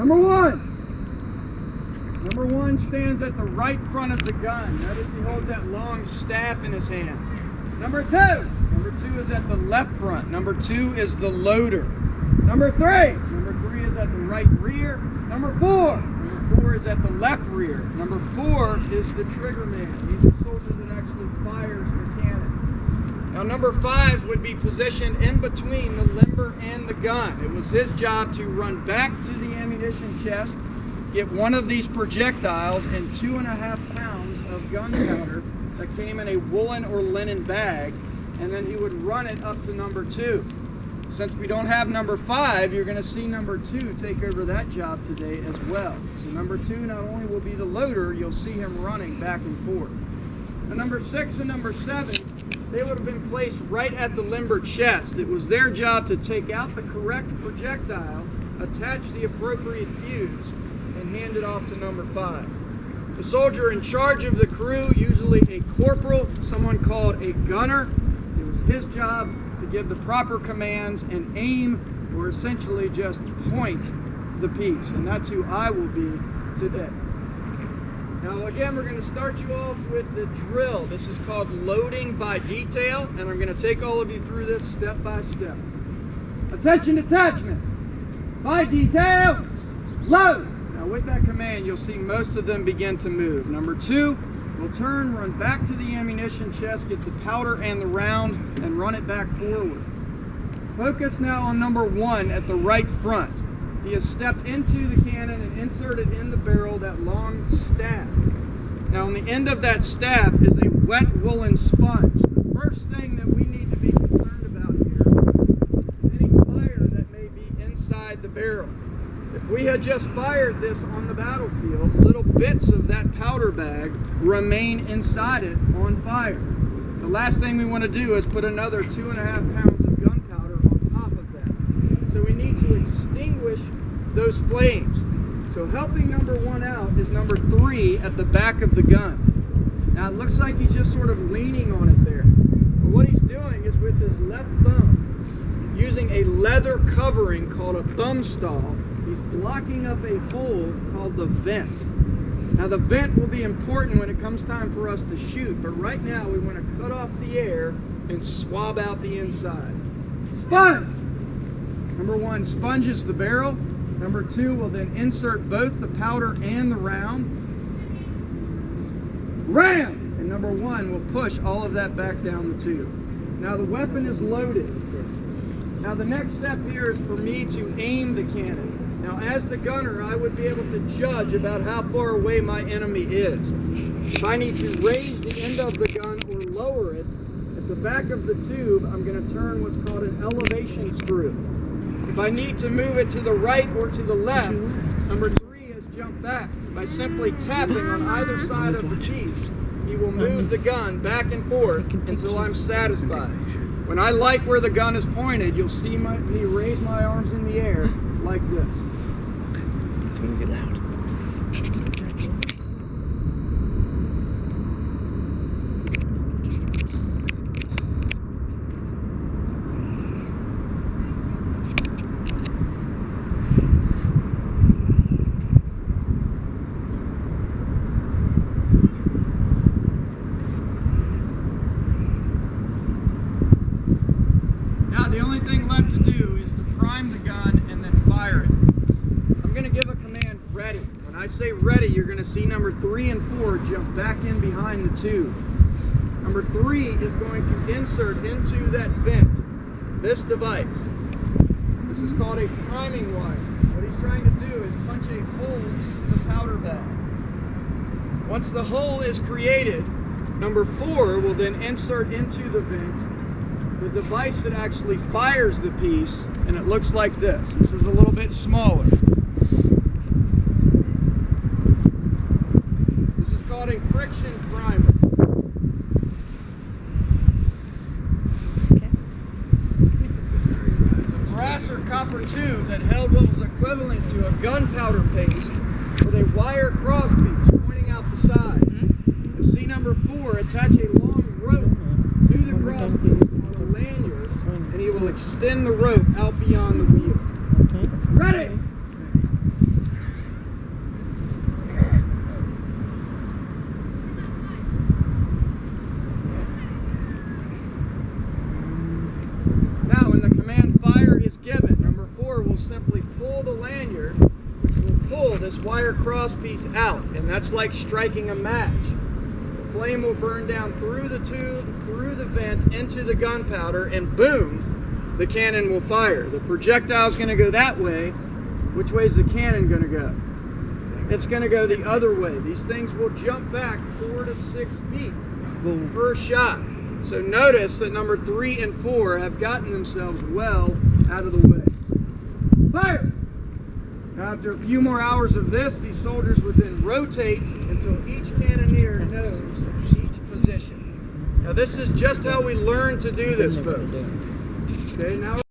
Number one. Number one stands at the right front of the gun. Notice he holds that long staff in his hand. Number two. Number two is at the left front. Number two is the loader. Number three. Number three is at the right rear. Number four. Number four is at the left rear. Number four is the trigger man. He's the soldier that actually fires the cannon. Now number five would be positioned in between the limber and the gun. It was his job to run back to the ammunition chest, get one of these projectiles and 2.5 pounds of gunpowder that came in a woolen or linen bag, and then he would run it up to number two. Since we don't have number five, you're going to see number two take over that job today as well. So number two not only will be the loader, you'll see him running back and forth. And number six and number seven, they would have been placed right at the limber chest. It was their job to take out the correct projectile, attach the appropriate fuse, and hand it off to number five. The soldier in charge of the crew, usually a corporal, someone called a gunner, it was his job to give the proper commands and aim, or essentially just point the piece. And that's who I will be today. Now again, we're going to start you off with the drill. This is called loading by detail, and I'm going to take all of you through this step by step. Attention detachment. By detail, load. Now with that command, you'll see most of them begin to move. Number two, we'll turn, run back to the ammunition chest, get the powder and the round, and run it back forward. Focus now on number one at the right front. He has stepped into the cannon and inserted in the barrel that long staff. Now on the end of that staff is a wet woolen sponge. The first thing that we need to be concerned about here is any fire that may be inside the barrel. If we had just fired this on the battlefield, little bits of that powder bag remain inside it on fire. The last thing we want to do is put another 2.5 pounds of gunpowder on top of that. So we need to extinguish those flames. So helping number one out is number three at the back of the gun. Now it looks like he's just sort of leaning on it there. But what he's doing is with his left thumb, using a leather covering called a thumb stall, he's blocking up a hole called the vent. Now the vent will be important when it comes time for us to shoot, but right now we want to cut off the air and swab out the inside. Sponge! Number one sponges the barrel. Number two will then insert both the powder and the round. Round! And number one will push all of that back down the tube. Now the weapon is loaded. Now the next step here is for me to aim the cannon. Now as the gunner, I would be able to judge about how far away my enemy is. If I need to raise the end of the gun or lower it, at the back of the tube, I'm going to turn what's called an elevation screw. If I need to move it to the right or to the left, number three is jump back. By simply tapping on either side of the piece, he will move the gun back and forth until I'm satisfied. When I like where the gun is pointed, you'll see me raise my arms in the air like this. It's going to get loud. Now the only thing left to do is to prime the gun and then fire it. I'm going to give a command, ready. When I say ready, you're going to see number 3 and 4 jump back in behind the tube. Number 3 is going to insert into that vent this device. This is called a priming wire. What he's trying to do is punch a hole into the powder bag. Once the hole is created, number 4 will then insert into the vent the device that actually fires the piece, and it looks like this. This is a little bit smaller. This is called a friction primer. A brass or copper tube that held what was equivalent to a gunpowder paste with a wire crosspiece pointing out the side. And see number 4, attach a long rope to the crosspiece on a lanyard, and he will extend the rope out beyond the wheel. Ready! this wire cross piece out, and that's like striking a match. The flame will burn down through the tube, through the vent, into the gunpowder, and boom, the cannon will fire. The projectile is going to go that way. Which way is the cannon going to go? It's going to go the other way. These things will jump back 4 to 6 feet per shot. So notice that number 3 and 4 have gotten themselves well out of the way. Fire! Now, after a few more hours of this, these soldiers would then rotate until each cannoneer knows each position. Now, this is just how we learn to do this, folks. Okay, now